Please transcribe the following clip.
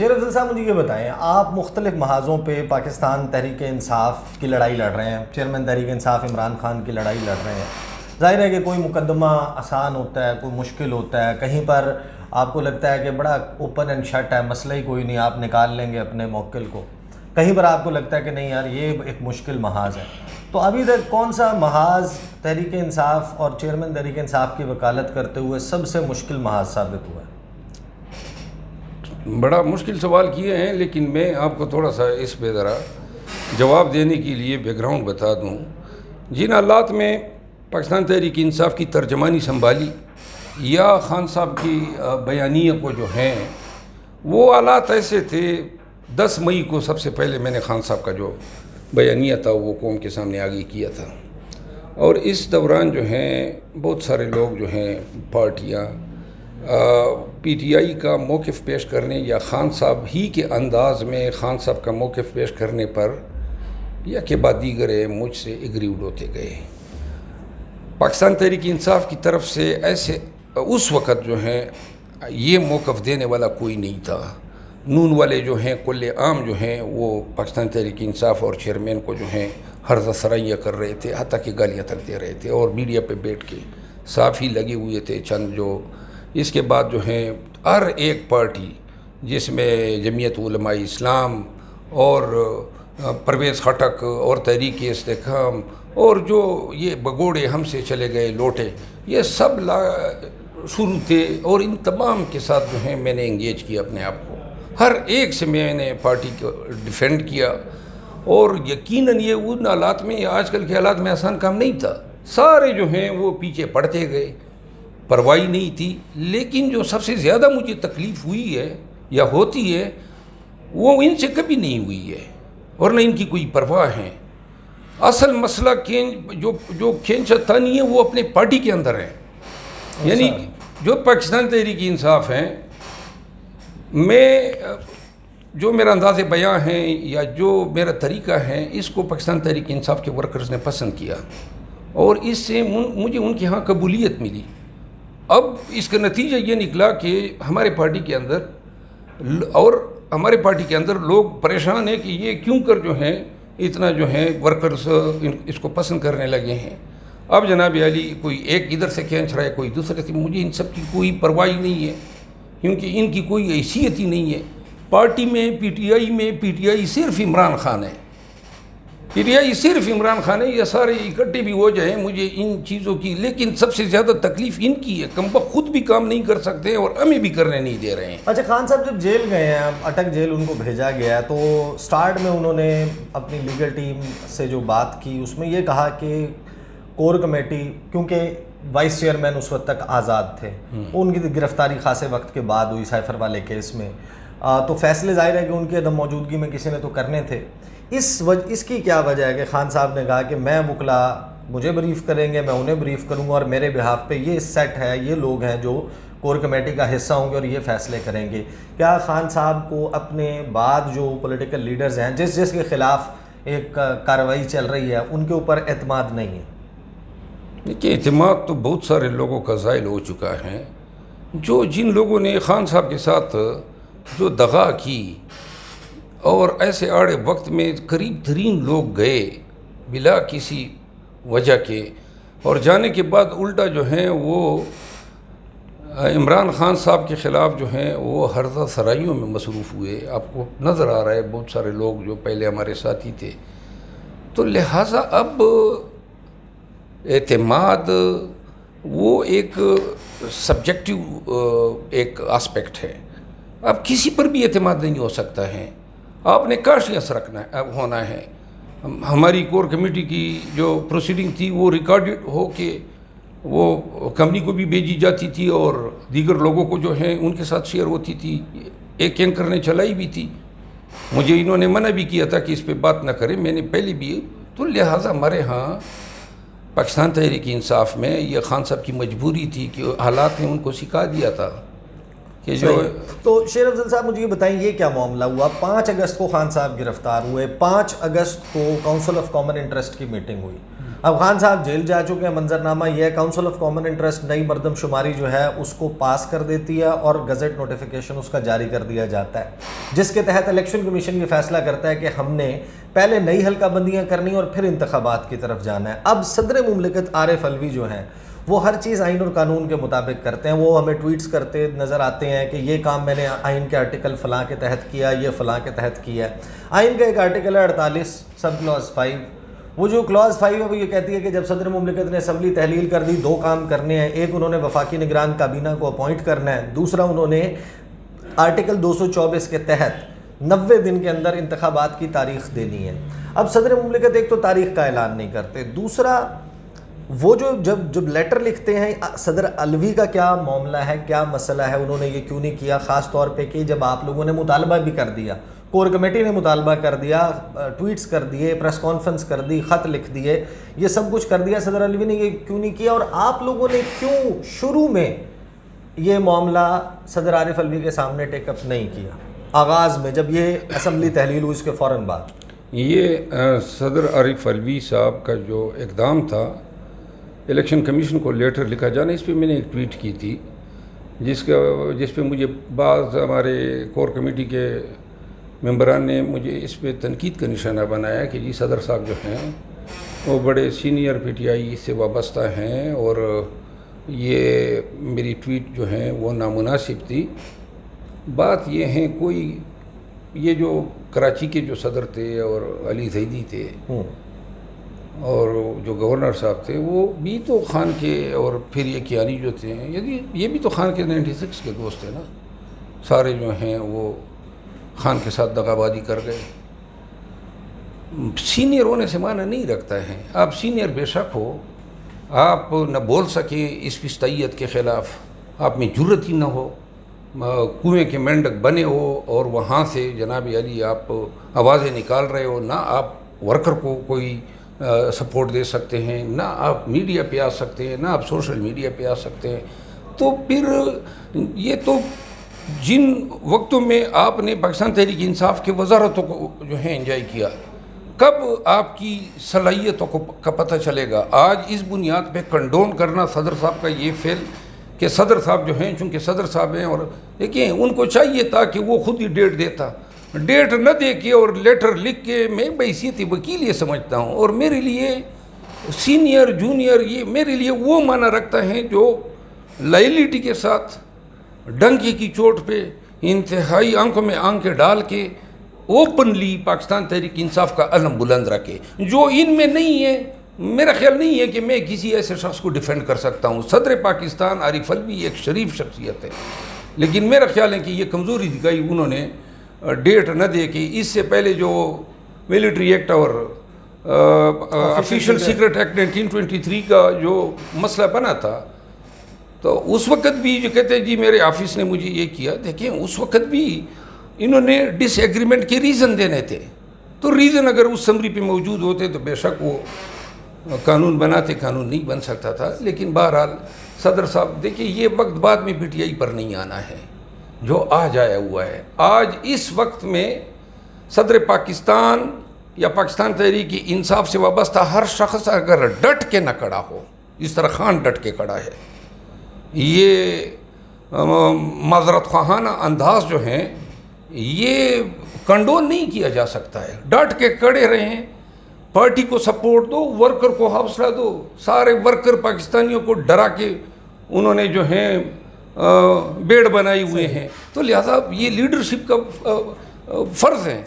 شیر افضل صاحب مجھے یہ بتائیں، آپ مختلف محاذوں پہ پاکستان تحریک انصاف کی لڑائی لڑ رہے ہیں، چیئرمین تحریک انصاف عمران خان کی لڑائی لڑ رہے ہیں۔ ظاہر ہے کہ کوئی مقدمہ آسان ہوتا ہے، کوئی مشکل ہوتا ہے، کہیں پر آپ کو لگتا ہے کہ بڑا اوپن اینڈ شٹ ہے، مسئلہ ہی کوئی نہیں، آپ نکال لیں گے اپنے موکل کو، کہیں پر آپ کو لگتا ہے کہ نہیں یار یہ ایک مشکل محاذ ہے۔ تو ابھی تک کون سا محاذ تحریک انصاف اور چیئرمین تحریک انصاف کی وکالت کرتے ہوئے سب سے مشکل محاذ ثابت ہوا ہے؟ بڑا مشکل سوال کیے ہیں، لیکن میں آپ کو تھوڑا سا اس پہ ذرا جواب دینے کے لیے بیک گراؤنڈ بتا دوں۔ جن حالات میں پاکستان تحریک انصاف کی ترجمانی سنبھالی یا خان صاحب کی بیانیہ کو جو ہیں، وہ حالات ایسے تھے۔ 10 مئی کو سب سے پہلے میں نے خان صاحب کا جو بیانیہ تھا وہ قوم کے سامنے آگے کیا تھا، اور اس دوران جو ہیں بہت سارے لوگ جو ہیں پارٹیاں پی ٹی آئی کا موقف پیش کرنے یا خان صاحب ہی کے انداز میں خان صاحب کا موقف پیش کرنے پر یا کہ بعد دیگر مجھ سے ایگریوڈ ہوتے گئے۔ پاکستان تحریک انصاف کی طرف سے ایسے اس وقت جو ہیں یہ موقف دینے والا کوئی نہیں تھا۔ نون والے جو ہیں کل عام جو ہیں وہ پاکستان تحریک انصاف اور چیئرمین کو جو ہیں ہرزہ سرائیاں کر رہے تھے، حتیٰ کہ گالیاں تک دے رہے تھے، اور میڈیا پہ بیٹھ کے صاف ہی لگے ہوئے تھے چند جو۔ اس کے بعد جو ہیں ہر ایک پارٹی جس میں جمعیت علماء اسلام اور پرویز خٹک اور تحریک استحکام اور جو یہ بگوڑے ہم سے چلے گئے لوٹے، یہ سب شروع تھے، اور ان تمام کے ساتھ جو ہیں میں نے انگیج کیا اپنے آپ کو، ہر ایک سے میں نے پارٹی کو ڈیفینڈ کیا۔ اور یقیناً یہ ان حالات میں، آج کل کے حالات میں آسان کام نہیں تھا، سارے جو ہیں وہ پیچھے پڑتے گئے، پرواہی نہیں تھی۔ لیکن جو سب سے زیادہ مجھے تکلیف ہوئی ہے یا ہوتی ہے وہ ان سے کبھی نہیں ہوئی ہے، اور نہ ان کی کوئی پرواہ ہے۔ اصل مسئلہ جو کھینچ تانی ہے وہ اپنے پارٹی کے اندر ہے، یعنی جو پاکستان تحریک انصاف ہیں، میں جو میرا انداز بیاں ہے یا جو میرا طریقہ ہے، اس کو پاکستان تحریک انصاف کے ورکرز نے پسند کیا، اور اس سے مجھے ان کے ہاں قبولیت ملی۔ اب اس کا نتیجہ یہ نکلا کہ ہمارے پارٹی کے اندر لوگ پریشان ہیں کہ یہ کیوں کر جو ہیں اتنا جو ہیں ورکرز اس کو پسند کرنے لگے ہیں۔ اب جناب علی کوئی ایک ادھر سے کھینچ رہا ہے، کوئی دوسرے سے، مجھے ان سب کی کوئی پرواہ نہیں ہے، کیونکہ ان کی کوئی حیثیت ہی نہیں ہے۔ پارٹی میں پی ٹی آئی صرف عمران خان ہے، پی ٹی آئی صرف عمران خان ہے، یہ سارے اکٹھے بھی ہو جائیں مجھے ان چیزوں کی، لیکن سب سے زیادہ تکلیف ان کی ہے، کمبخت خود بھی کام نہیں کر سکتے اور ہمیں بھی کرنے نہیں دے رہے ہیں۔ اچھا، خان صاحب جب جیل گئے ہیں، اٹک جیل ان کو بھیجا گیا ہے، تو سٹارٹ میں انہوں نے اپنی لیگل ٹیم سے جو بات کی اس میں یہ کہا کہ کور کمیٹی، کیونکہ وائس چیئرمین اس وقت تک آزاد تھے، ان کی گرفتاری خاصے وقت کے بعد ہوئی سائفر والے کیس میں، تو فیصلے ظاہر ہے کہ ان کی عدم موجودگی میں کسی نے تو کرنے تھے۔ اس کی کیا وجہ ہے کہ خان صاحب نے کہا کہ میں وکلا مجھے بریف کریں گے، میں انہیں بریف کروں گا، اور میرے بہاف پہ یہ سیٹ ہے، یہ لوگ ہیں جو کور کمیٹی کا حصہ ہوں گے اور یہ فیصلے کریں گے؟ کیا خان صاحب کو اپنے بعد جو پولیٹیکل لیڈرز ہیں جس کے خلاف ایک کارروائی چل رہی ہے ان کے اوپر اعتماد نہیں ہے؟ دیکھیے، اعتماد تو بہت سارے لوگوں کا زائل ہو چکا ہے۔ جن لوگوں نے خان صاحب کے ساتھ جو دغا کی، اور ایسے آڑے وقت میں قریب ترین لوگ گئے بلا کسی وجہ کے، اور جانے کے بعد الٹا جو ہیں وہ عمران خان صاحب کے خلاف جو ہیں وہ ہرزہ سرائیوں میں مصروف ہوئے۔ آپ کو نظر آ رہا ہے بہت سارے لوگ جو پہلے ہمارے ساتھی تھے، تو لہٰذا اب اعتماد وہ ایک سبجیکٹیو ایک آسپیکٹ ہے، اب کسی پر بھی اعتماد نہیں ہو سکتا ہے، آپ نے کاشیاں ہونا ہے۔ ہماری کور کمیٹی کی جو پروسیڈنگ تھی وہ ریکارڈڈ ہو کے وہ کمپنی کو بھی بھیجی جاتی تھی، اور دیگر لوگوں کو جو ہیں ان کے ساتھ شیئر ہوتی تھی، ایک اینکر نے چلائی بھی تھی، مجھے انہوں نے منع بھی کیا تھا کہ اس پہ بات نہ کریں، میں نے پہلے بھی۔ تو لہٰذا ہمارے ہاں پاکستان تحریک انصاف میں یہ خان صاحب کی مجبوری تھی کہ حالات نے ان کو سکھا دیا تھا کہ جو۔ تو شیر افضل صاحب مجھے یہ بتائیں یہ کیا معاملہ ہوا؟ 5 اگست کو خان صاحب گرفتار ہوئے، 5 اگست کو کونسل آف کامن انٹرسٹ کی میٹنگ ہوئی، اب خان صاحب جیل جا چکے ہیں، منظرنامہ یہ ہے کاؤنسل آف کامن انٹرسٹ نئی مردم شماری جو ہے اس کو پاس کر دیتی ہے اور گزٹ نوٹیفیکیشن اس کا جاری کر دیا جاتا ہے، جس کے تحت الیکشن کمیشن یہ فیصلہ کرتا ہے کہ ہم نے پہلے نئی حلقہ بندیاں کرنی اور پھر انتخابات کی طرف جانا ہے۔ اب صدر مملکت عارف علوی جو ہیں وہ ہر چیز آئین اور قانون کے مطابق کرتے ہیں، وہ ہمیں ٹویٹس کرتے نظر آتے ہیں کہ یہ کام میں نے آئین کے آرٹیکل فلاں کے تحت کیا، یہ فلاں کے تحت کیا ہے۔ آئین کا ایک آرٹیکل ہے 48 سب کلاز 5، وہ جو کلاز 5 ہے وہ یہ کہتی ہے کہ جب صدر مملکت نے اسمبلی تحلیل کر دی، دو کام کرنے ہیں، ایک انہوں نے وفاقی نگران کابینہ کو اپوائنٹ کرنا ہے، دوسرا انہوں نے آرٹیکل 224 کے تحت 90 دن کے اندر انتخابات کی تاریخ دینی ہے۔ اب صدر مملکت ایک تو تاریخ کا اعلان نہیں کرتے، دوسرا وہ جو جب لیٹر لکھتے ہیں صدر علوی کا کیا معاملہ ہے، کیا مسئلہ ہے، انہوں نے یہ کیوں نہیں کیا، خاص طور پہ کہ جب آپ لوگوں نے مطالبہ بھی کر دیا، کور کمیٹی نے مطالبہ کر دیا، ٹویٹس کر دیے، پریس کانفرنس کر دی، خط لکھ دیے، یہ سب کچھ کر دیا، صدر علوی نے یہ کیوں نہیں کیا، اور آپ لوگوں نے کیوں شروع میں یہ معاملہ صدر عارف علوی کے سامنے ٹیک اپ نہیں کیا آغاز میں جب یہ اسمبلی تحلیل ہوئی اس کے فوراً بعد؟ یہ صدر عارف علوی صاحب کا جو اقدام تھا الیکشن کمیشن کو لیٹر لکھا جانا، اس پہ میں نے ایک ٹویٹ کی تھی جس پہ مجھے بعض ہمارے کور کمیٹی کے ممبران نے مجھے اس پہ تنقید کا نشانہ بنایا کہ جی صدر صاحب جو ہیں وہ بڑے سینئر پی ٹی آئی سے وابستہ ہیں اور یہ میری ٹویٹ جو ہیں وہ نامناسب تھی۔ بات یہ ہے کوئی یہ جو کراچی کے جو صدر تھے اور علی زیدی تھے اور جو گورنر صاحب تھے وہ بھی تو خان کے، اور پھر یہ کیانی جو تھے یہ بھی تو خان کے 96 کے دوست تھے نا، سارے جو ہیں وہ خان کے ساتھ دغابازی کر گئے۔ سینئر ہونے سے معنی نہیں رکھتا ہے، آپ سینئر بے شک ہو، آپ نہ بول سکیں اس فستائیت کے خلاف، آپ میں جرت ہی نہ ہو، کنویں کے مینڈک بنے ہو اور وہاں سے جناب علی آپ آوازیں نکال رہے ہو، نہ آپ ورکر کو کوئی سپورٹ دے سکتے ہیں، نہ آپ میڈیا پہ آ سکتے ہیں، نہ آپ سوشل میڈیا پہ آ سکتے ہیں، تو پھر یہ تو جن وقتوں میں آپ نے پاکستان تحریک انصاف کی وزارتوں کو جو ہے انجوائے کیا، کب آپ کی صلاحیتوں کا پتہ چلے گا؟ آج اس بنیاد پہ کنڈون کرنا صدر صاحب کا یہ فعل کہ صدر صاحب جو ہیں چونکہ صدر صاحب ہیں، اور دیکھیں ان کو چاہیے تھا کہ وہ خود ہی ڈیٹ دیتا، ڈیٹ نہ دے کے اور لیٹر لکھ کے، میں بحیثیت وکیل یہ سمجھتا ہوں، اور میرے لیے سینئر جونیئر یہ میرے لیے وہ معنی رکھتا ہے جو لائلٹی کے ساتھ ڈنکی کی چوٹ پہ انتہائی آنکھوں میں آنکھیں ڈال کے اوپنلی پاکستان تحریک انصاف کا علم بلند رکھے۔ جو ان میں نہیں ہے، میرا خیال نہیں ہے کہ میں کسی ایسے شخص کو ڈیفینڈ کر سکتا ہوں۔ صدر پاکستان عارف علوی ایک شریف شخصیت ہے، لیکن میرا خیال ہے کہ یہ کمزوری دکھائی انہوں نے ڈیٹ نہ دے کے۔ اس سے پہلے جو ملٹری ایکٹ اور آفیشیل سیکرٹ ایکٹ 1923 کا جو مسئلہ بنا تھا، تو اس وقت بھی جو کہتے ہیں جی میرے آفس نے مجھے یہ کیا، دیکھیں اس وقت بھی انہوں نے ڈس ایگریمنٹ کے ریزن دینے تھے، تو ریزن اگر اس سمری پہ موجود ہوتے تو بے شک وہ قانون بناتے، قانون نہیں بن سکتا تھا۔ لیکن بہرحال صدر صاحب دیکھیں یہ وقت بعد میں پی ٹی آئی پر نہیں آنا ہے، جو آج آیا ہوا ہے۔ آج اس وقت میں صدر پاکستان یا پاکستان تحریک انصاف سے وابستہ ہر شخص اگر ڈٹ کے نہ کھڑا ہو، اس طرح خان ڈٹ کے کھڑا ہے، یہ معذرت خواہانہ انداز جو ہیں یہ کنڈون نہیں کیا جا سکتا ہے۔ ڈٹ کے کھڑے رہیں، پارٹی کو سپورٹ دو، ورکر کو حوصلہ دو۔ سارے ورکر پاکستانیوں کو ڈرا کے انہوں نے جو ہیں بیڑ بنائی ہوئے ہیں، تو لہذا یہ لیڈرشپ کا فرض ہے۔